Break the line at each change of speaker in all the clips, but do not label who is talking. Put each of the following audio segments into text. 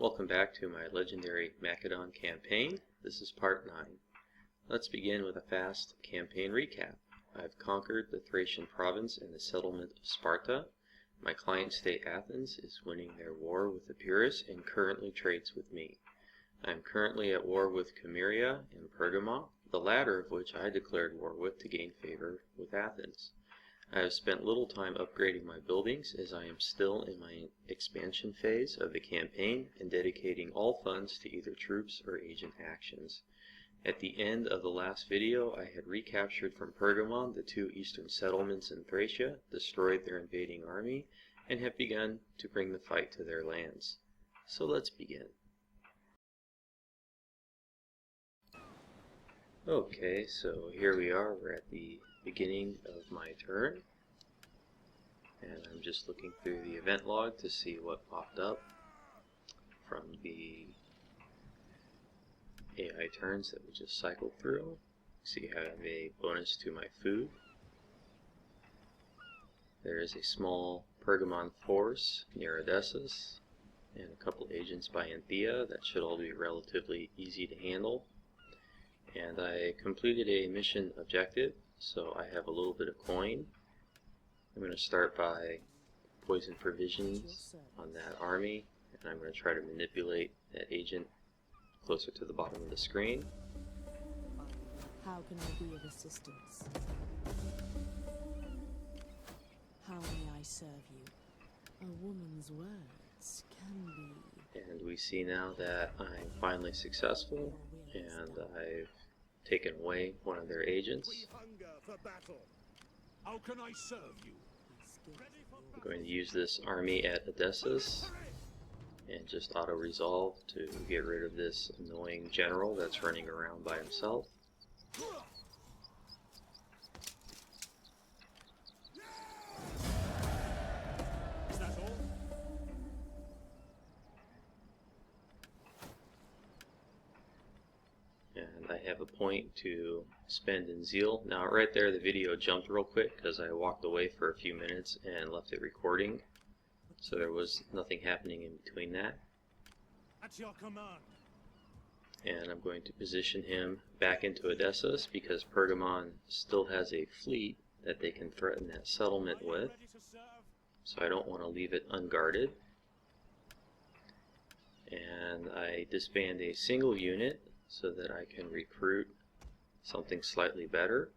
Welcome back to my legendary Macedon campaign. This is part 9. Let's begin with a fast campaign recap. I've conquered the Thracian province and the settlement of Sparta. My client state Athens is winning their war with Epirus and currently trades with me. I am currently at war with Nicomedia and Pergamon, the latter of which I declared war with to gain favor with Athens. I have spent little time upgrading my buildings as I am still in my expansion phase of the campaign and dedicating all funds to either troops or agent actions. At the end of the last video, I had recaptured from Pergamon the 2 eastern settlements in Thracia, destroyed their invading army, and have begun to bring the fight to their lands. So let's begin. Okay, so here we are, we're at the beginning of my turn, and I'm just looking through the event log to see what popped up from the AI turns that we just cycled through. See, I have a bonus to my food. There is a small Pergamon force near Odysseus, and a couple agents by Anthea. That should all be relatively easy to handle. And I completed a mission objective, so I have a little bit of coin. I'm going to start by poison provisions on that army, and I'm going to try to manipulate that agent closer to the bottom of the screen.
How can I be of assistance? How may I serve you? A woman's words can be...
And we see now that I'm finally successful, and I've taken away one of their agents.
We hunger for battle. How can I serve you?
I'm going to use this army at Odysseus and just auto-resolve to get rid of this annoying general that's running around by himself.
Is that all?
And I have a point to spend in zeal. Now right there the video jumped real quick because I walked away for a few minutes and left it recording. So there was nothing happening in between that.
At your command.
And I'm going to position him back into Odysseus because Pergamon still has a fleet that they can threaten that settlement with. So I don't want to leave it unguarded. And I disband a single unit so that I can recruit something slightly better.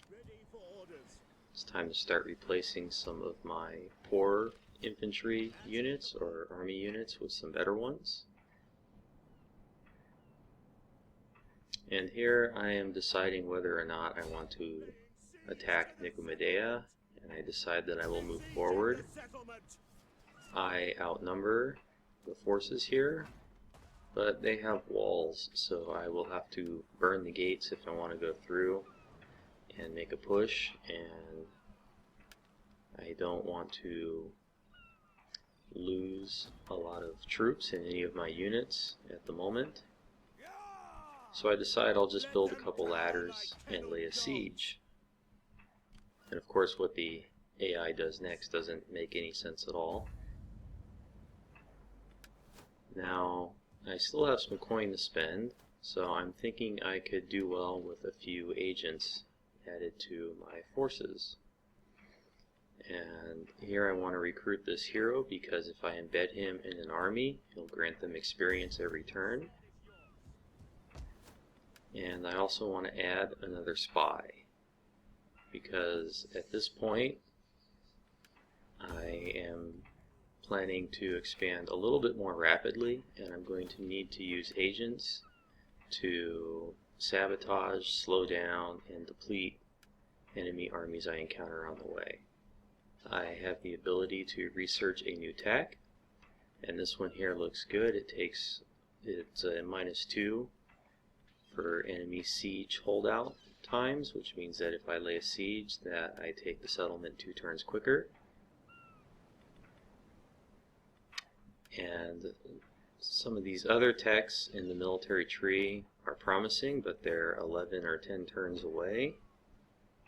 Ready for orders.
It's time to start replacing some of my poor infantry units or army units with some better ones. And here I am deciding whether or not I want to attack Nicomedia, and I decide that I will move forward. I outnumber the forces here, but they have walls, so I will have to burn the gates if I want to go through and make a push, and I don't want to lose a lot of troops in any of my units at the moment. So I decide I'll just build a couple ladders and lay a siege. And of course what the AI does next doesn't make any sense at all. Now I still have some coin to spend, so I'm thinking I could do well with a few agents added to my forces. And here I want to recruit this hero because if I embed him in an army, he'll grant them experience every turn. And I also want to add another spy because at this point I am planning to expand a little bit more rapidly, and I'm going to need to use agents to sabotage, slow down, and deplete enemy armies I encounter on the way. I have the ability to research a new tech, and this one here looks good. It's a -2 for enemy siege holdout times, which means that if I lay a siege that I take the settlement 2 turns quicker. And some of these other techs in the military tree are promising, but they're 11 or 10 turns away.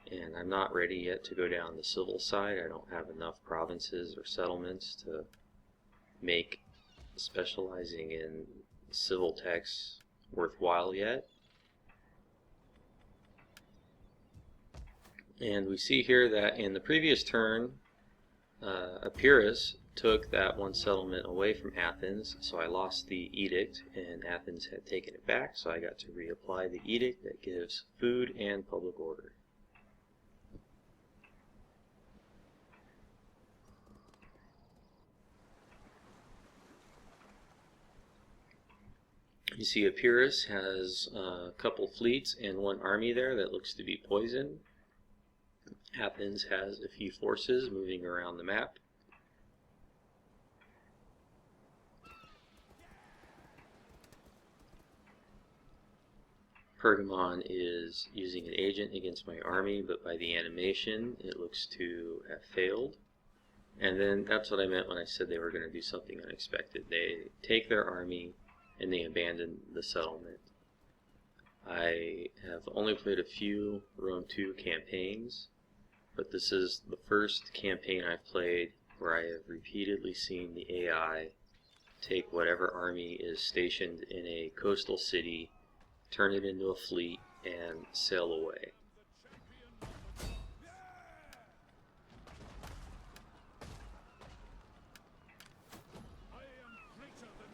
And I'm not ready yet to go down the civil side. I don't have enough provinces or settlements to make specializing in civil texts worthwhile yet. And we see here that in the previous turn, Epirus took that one settlement away from Athens, so I lost the edict, and Athens had taken it back, so I got to reapply the edict that gives food and public order. You see Epirus has a couple fleets and one army there that looks to be poisoned. Athens has a few forces moving around the map. Pergamon is using an agent against my army, but by the animation it looks to have failed. And then that's what I meant when I said they were going to do something unexpected. They take their army and they abandon the settlement. I have only played a few Rome 2 campaigns, but this is the first campaign I've played where I have repeatedly seen the AI take whatever army is stationed in a coastal city, turn it into a fleet, and sail away.
I am greater than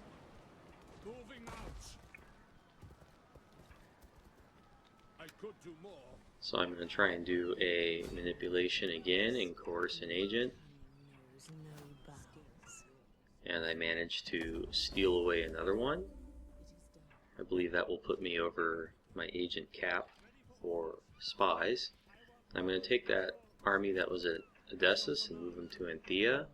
moving out. I could do more.
So I'm going to try and do a manipulation again and coerce an agent.
Knows no bounds.
And I managed to steal away another one. I believe that will put me over my agent cap for spies. I'm going to take that army that was at Odysseus and move them to Anthea,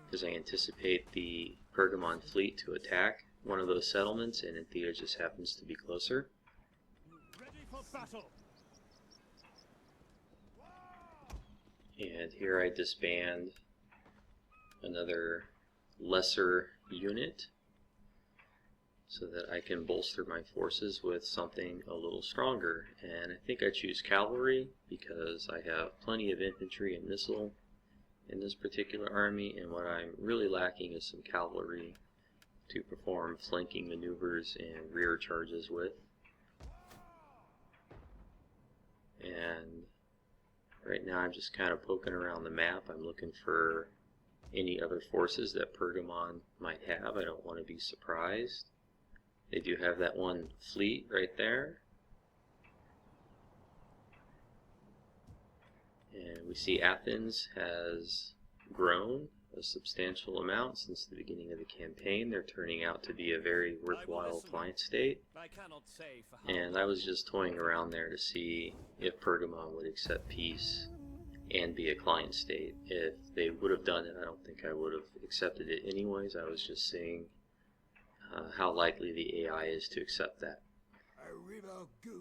because I anticipate the Pergamon fleet to attack one of those settlements, and Anthea just happens to be closer.
Ready for battle.
And here I disband another lesser unit so that I can bolster my forces with something a little stronger. And I think I choose cavalry because I have plenty of infantry and missile in this particular army, and what I'm really lacking is some cavalry to perform flanking maneuvers and rear charges with. And right now I'm just kind of poking around the map. I'm looking for any other forces that Pergamon might have. I don't want to be surprised. They do have that one fleet right there. And we see Athens has grown a substantial amount since the beginning of the campaign. They're turning out to be a very worthwhile client state.
I cannot say for how
And I was just toying around there to see if Pergamon would accept peace and be a client state. If they would have done it, I don't think I would have accepted it anyways. I was just seeing how likely the AI is to accept that.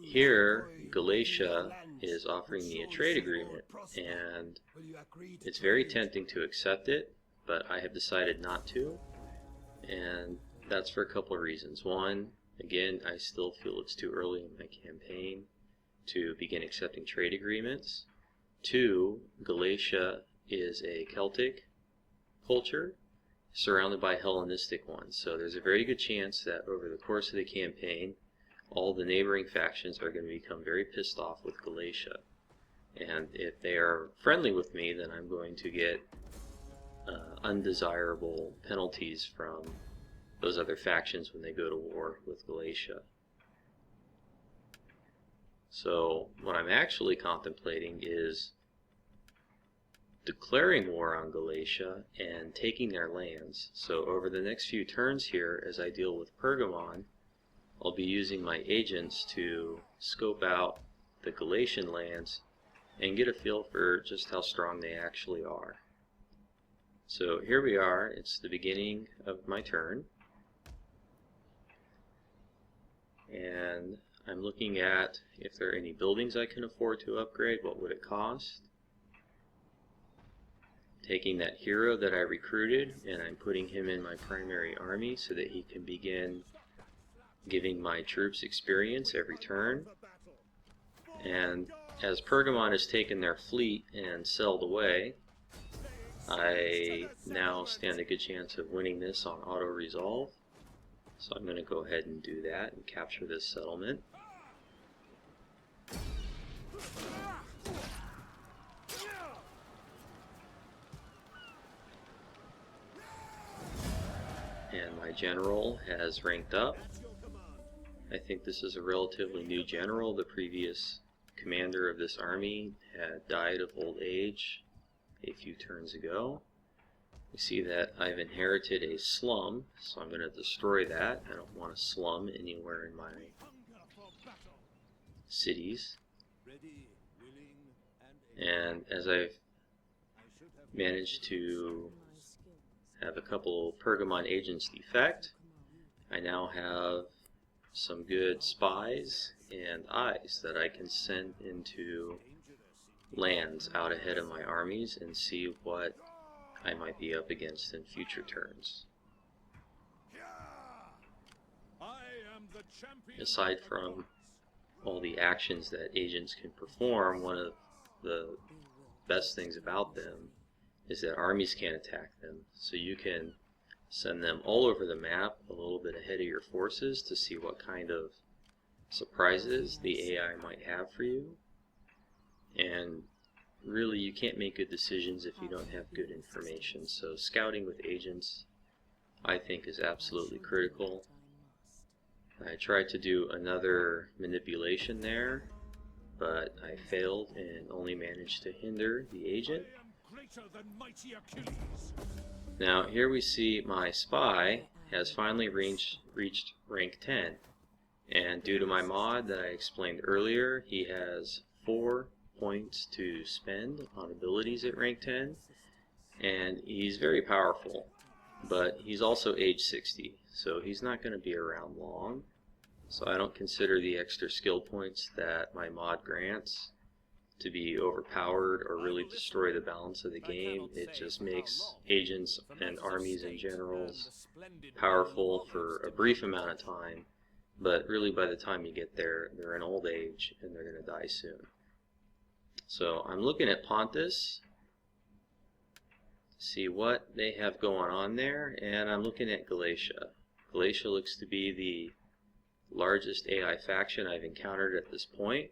Here, Galatia is offering me a trade agreement, and it's very tempting to accept it, but I have decided not to, and that's for a couple of reasons. One, again, I still feel it's too early in my campaign to begin accepting trade agreements. Two, Galatia is a Celtic culture surrounded by Hellenistic ones, so there's a very good chance that over the course of the campaign all the neighboring factions are going to become very pissed off with Galatia. And if they are friendly with me, then I'm going to get undesirable penalties from those other factions when they go to war with Galatia. So what I'm actually contemplating is declaring war on Galatia and taking their lands. So over the next few turns here, as I deal with Pergamon, I'll be using my agents to scope out the Galatian lands and get a feel for just how strong they actually are. So here we are, it's the beginning of my turn, and I'm looking at if there are any buildings I can afford to upgrade, what would it cost. Taking that hero that I recruited and I'm putting him in my primary army so that he can begin giving my troops experience every turn. And as Pergamon has taken their fleet and sailed away, I now stand a good chance of winning this on auto-resolve. So I'm going to go ahead and do that and capture this settlement. And my general has ranked up. I think this is a relatively new general. The previous commander of this army had died of old age a few turns ago. We see that I've inherited a slum, so I'm going to destroy that. I don't want a slum anywhere in my cities. And as I've managed to have a couple Pergamon agents defect, I now have some good spies and eyes that I can send into lands out ahead of my armies and see what I might be up against in future turns. Aside from all the actions that agents can perform, one of the best things about them is that armies can't attack them. So you can send them all over the map a little bit ahead of your forces to see what kind of surprises the AI might have for you. And really, you can't make good decisions if you don't have good information. So scouting with agents, I think, is absolutely critical. I tried to do another manipulation there, but I failed and only managed to hinder the agent. Now here we see my spy has finally reached rank 10, and due to my mod that I explained earlier, he has 4 points to spend on abilities at rank 10, and he's very powerful, but he's also age 60, so he's not going to be around long. So I don't consider the extra skill points that my mod grants to be overpowered or really destroy the balance of the game. It just makes agents and armies and generals powerful for a brief amount of time, but really by the time you get there, they're in old age and they're going to die soon. So I'm looking at Pontus to see what they have going on there, and I'm looking at Galatia. Galatia looks to be the largest AI faction I've encountered at this point.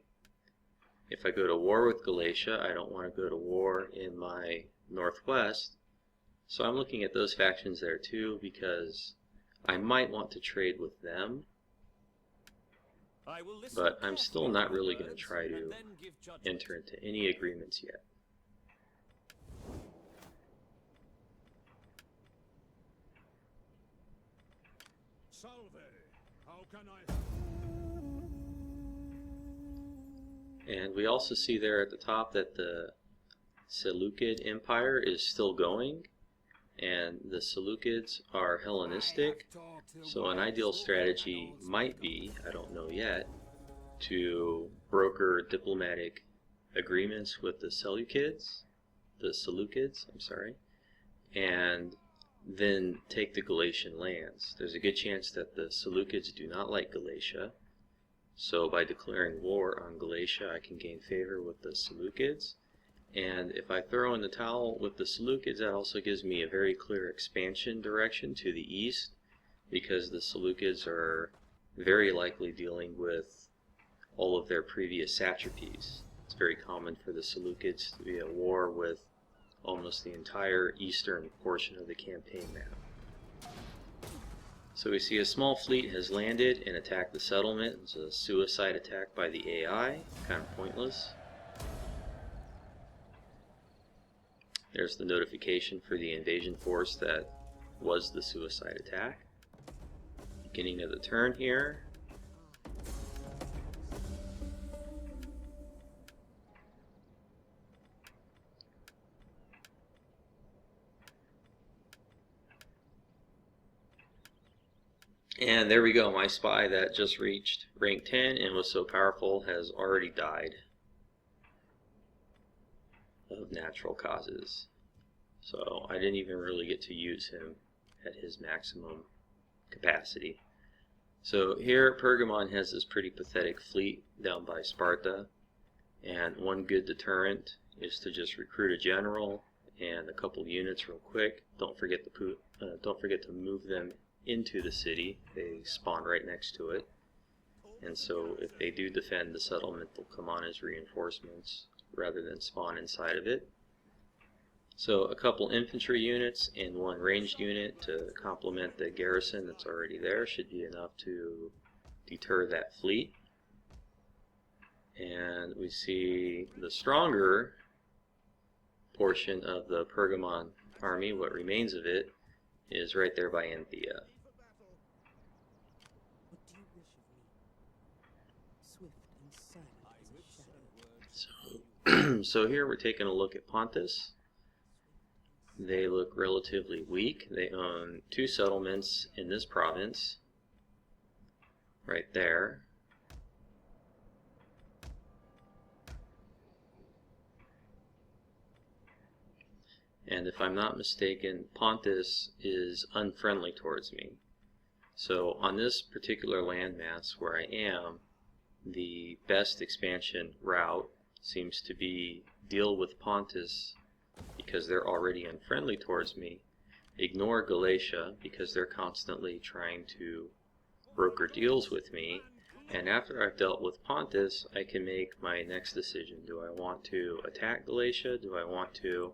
If I go to war with Galatia, I don't want to go to war in my northwest, so I'm looking at those factions there too, because I might want to trade with them, but I'm still not really going to try to enter into any agreements yet. And we also see there at the top that the Seleucid Empire is still going, and the Seleucids are Hellenistic, so an ideal strategy might be, I don't know yet, to broker diplomatic agreements with the Seleucids, and then take the Galatian lands. There's a good chance that the Seleucids do not like Galatia, so by declaring war on Galatia, I can gain favor with the Seleucids. And if I throw in the towel with the Seleucids, that also gives me a very clear expansion direction to the east, because the Seleucids are very likely dealing with all of their previous satrapies. It's very common for the Seleucids to be at war with almost the entire eastern portion of the campaign map. So we see a small fleet has landed and attacked the settlement. It's a suicide attack by the AI, kind of pointless. There's the notification for the invasion force that was the suicide attack. Beginning of the turn here. And there we go, my spy that just reached rank 10 and was so powerful has already died of natural causes. So I didn't even really get to use him at his maximum capacity. So here Pergamon has this pretty pathetic fleet down by Sparta, and one good deterrent is to just recruit a general and a couple units real quick. Don't forget to move them into the city. They spawn right next to it, and so if they do defend the settlement, they'll come on as reinforcements rather than spawn inside of it. So a couple infantry units and one ranged unit to complement the garrison that's already there should be enough to deter that fleet. And we see the stronger portion of the Pergamon army, what remains of it, is right there by Anthea.
What do you wish of me? Swift and silent as a shadow.
So here we're taking a look at Pontus. They look relatively weak. They own 2 settlements in this province, right there. And if I'm not mistaken, Pontus is unfriendly towards me. So on this particular landmass where I am, the best expansion route seems to be deal with Pontus because they're already unfriendly towards me. Ignore Galatia because they're constantly trying to broker deals with me. And after I've dealt with Pontus, I can make my next decision. Do I want to attack Galatia? Do I want to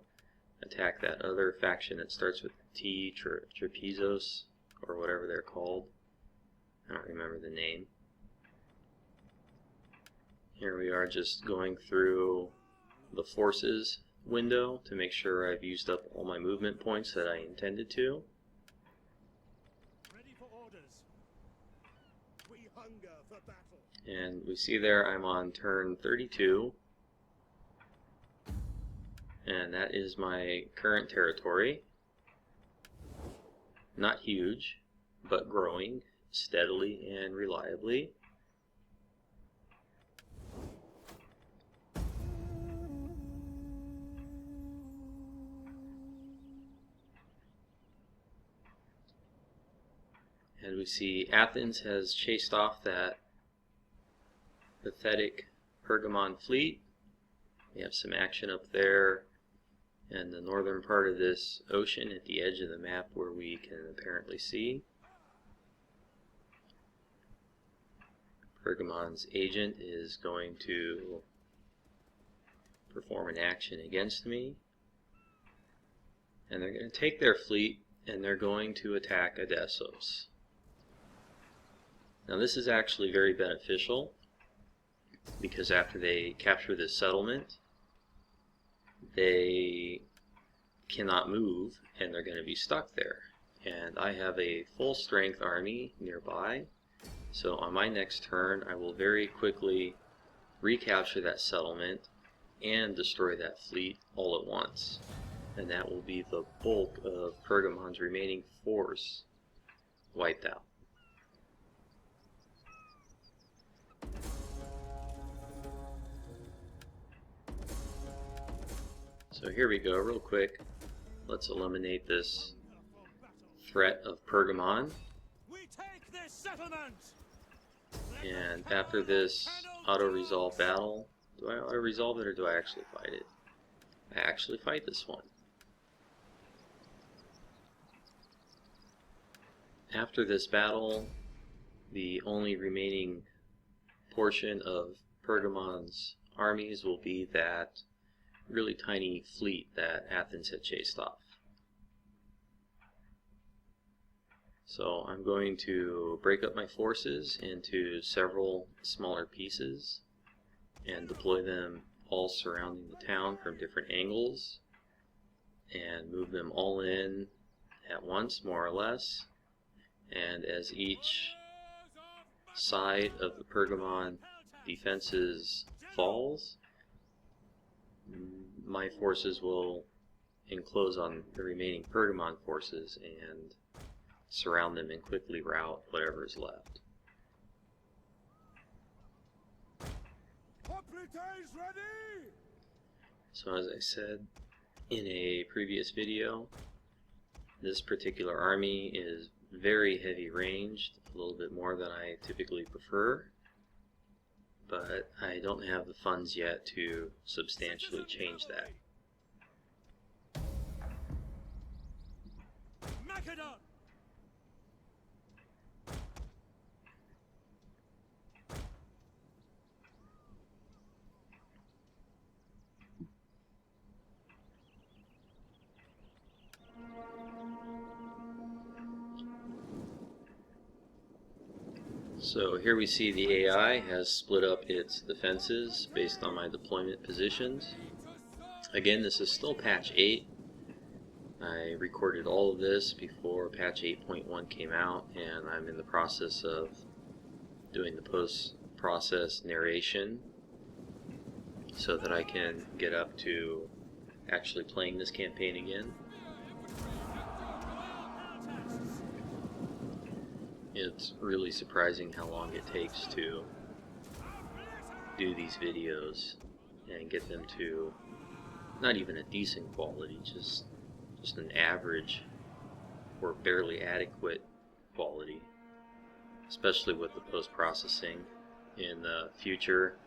attack that other faction that starts with T, Trapezos, or whatever they're called? I don't remember the name. Here we are just going through the forces window to make sure I've used up all my movement points that I intended to.
Ready for orders. We hunger for battle.
And we see there I'm on turn 32, and that is my current territory. Not huge, but growing steadily and reliably. And we see Athens has chased off that pathetic Pergamon fleet. We have some action up there in the northern part of this ocean at the edge of the map where we can apparently see. Pergamon's agent is going to perform an action against me. And they're going to take their fleet and they're going to attack Odessos. Now this is actually very beneficial because after they capture this settlement, they cannot move and they're going to be stuck there. And I have a full strength army nearby, so on my next turn I will very quickly recapture that settlement and destroy that fleet all at once. And that will be the bulk of Pergamon's remaining force wiped out. So here we go, real quick. Let's eliminate this threat of Pergamon.
We take this settlement.
And after this auto-resolve battle, do I auto-resolve it or do I actually fight it? I actually fight this one. After this battle, the only remaining portion of Pergamon's armies will be that really tiny fleet that Athens had chased off. So I'm going to break up my forces into several smaller pieces and deploy them all surrounding the town from different angles and move them all in at once, more or less. And as each side of the Pergamon defenses falls, my forces will enclose on the remaining Pergamon forces and surround them and quickly rout whatever is left.
Ready?
So as I said in a previous video, this particular army is very heavy ranged, a little bit more than I typically prefer, but I don't have the funds yet to substantially change that.
Macedon!
So here we see the AI has split up its defenses based on my deployment positions. Again, this is still patch 8. I recorded all of this before patch 8.1 came out, and I'm in the process of doing the post-process narration so that I can get up to actually playing this campaign again. It's really surprising how long it takes to do these videos and get them to not even a decent quality, just an average or barely adequate quality, especially with the post-processing. In the future,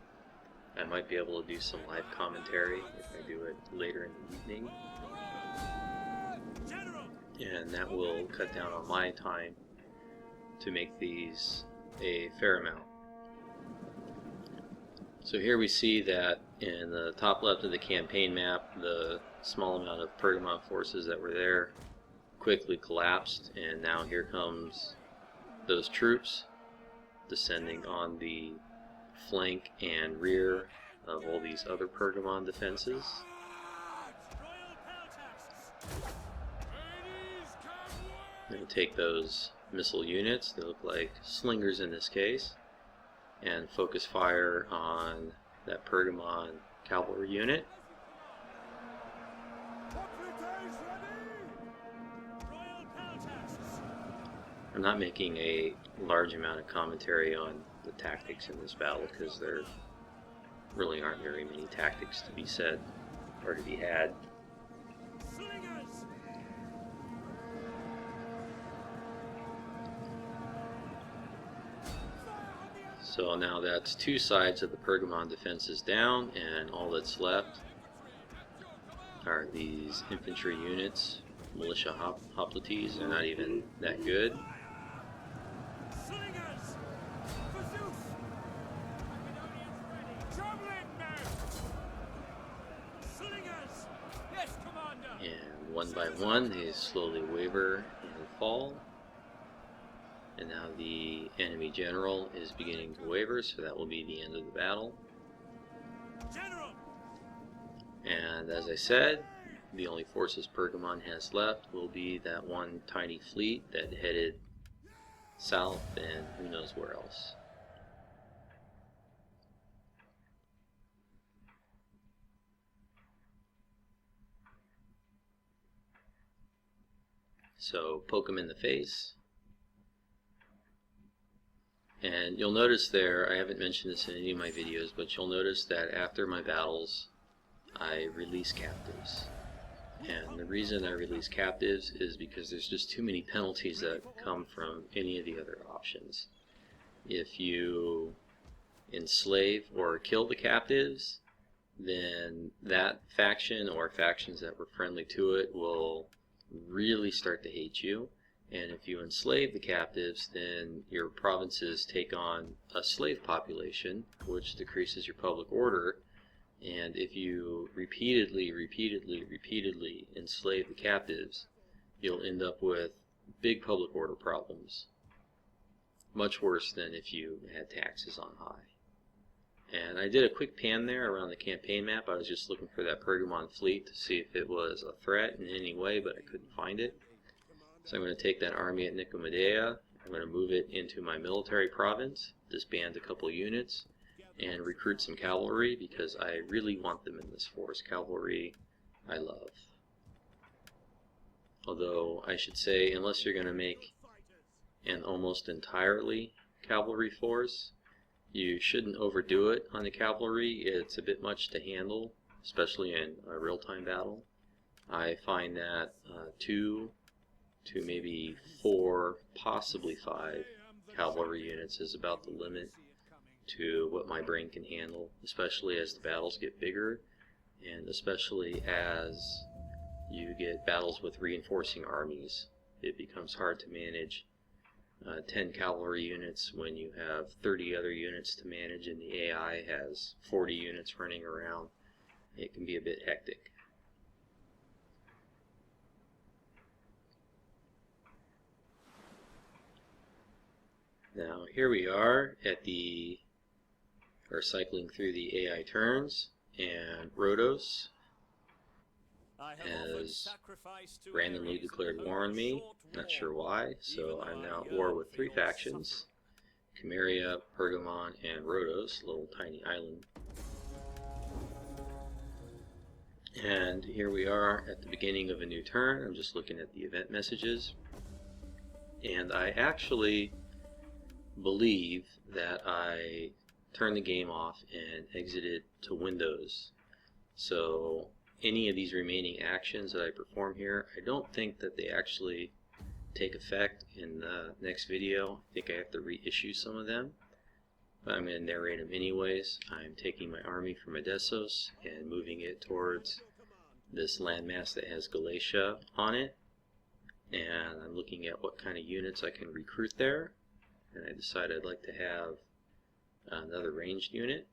I might be able to do some live commentary if I do it later in the evening, and that will cut down on my time to make these a fair amount. So here we see that in the top left of the campaign map, the small amount of Pergamon forces that were there quickly collapsed, and now here comes those troops descending on the flank and rear of all these other Pergamon defenses. I'm going to take those missile units, they look like slingers in this case, and focus fire on that Pergamon cavalry unit. I'm not making a large amount of commentary on the tactics in this battle because there really aren't very many tactics to be said or to be had. So now that's two sides of the Pergamon defenses down, and all that's left are these infantry units, militia hoplites. They're not even that good. And one by one they slowly waver and fall. And now the enemy general is beginning to waver, so that will be the end of the battle. General! And as I said, the only forces Pergamon has left will be that one tiny fleet that headed south and who knows where else. So poke them in the face. And you'll notice there, I haven't mentioned this in any of my videos, but you'll notice that after my battles, I release captives. And the reason I release captives is because there's just too many penalties that come from any of the other options. If you enslave or kill the captives, then that faction or factions that were friendly to it will really start to hate you. And if you enslave the captives, then your provinces take on a slave population, which decreases your public order. And if you repeatedly enslave the captives, you'll end up with big public order problems. Much worse than if you had taxes on high. And I did a quick pan there around the campaign map. I was just looking for that Pergamon fleet to see if it was a threat in any way, but I couldn't find it. So I'm going to take that army at Nicomedia, I'm going to move it into my military province, disband a couple units, and recruit some cavalry because I really want them in this force. Cavalry I love. Although I should say, unless you're going to make an almost entirely cavalry force, you shouldn't overdo it on the cavalry. It's a bit much to handle, especially in a real-time battle. I find that 2 to maybe 4, possibly 5 cavalry units is about the limit to what my brain can handle, especially as the battles get bigger, and especially as you get battles with reinforcing armies. it becomes hard to manage 10 cavalry units when you have 30 other units to manage and the AI has 40 units running around. It can be a bit hectic. Now here we are at cycling through the AI turns, and Rhodos has randomly declared war on me. Not sure why, so I'm now at war with 3 factions: Nicomedia, Pergamon, and Rhodos, a little tiny island. And here we are at the beginning of a new turn. I'm just looking at the event messages, and I actually believe that I turned the game off and exited to Windows. So any of these remaining actions that I perform here, I don't think that they actually take effect in the next video. I think I have to reissue some of them, but I'm going to narrate them anyways. I'm taking my army from Odessos and moving it towards this landmass that has Galatia on it, and I'm looking at what kind of units I can recruit there, and I decided I'd like to have another ranged unit.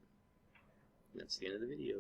That's the end of the video.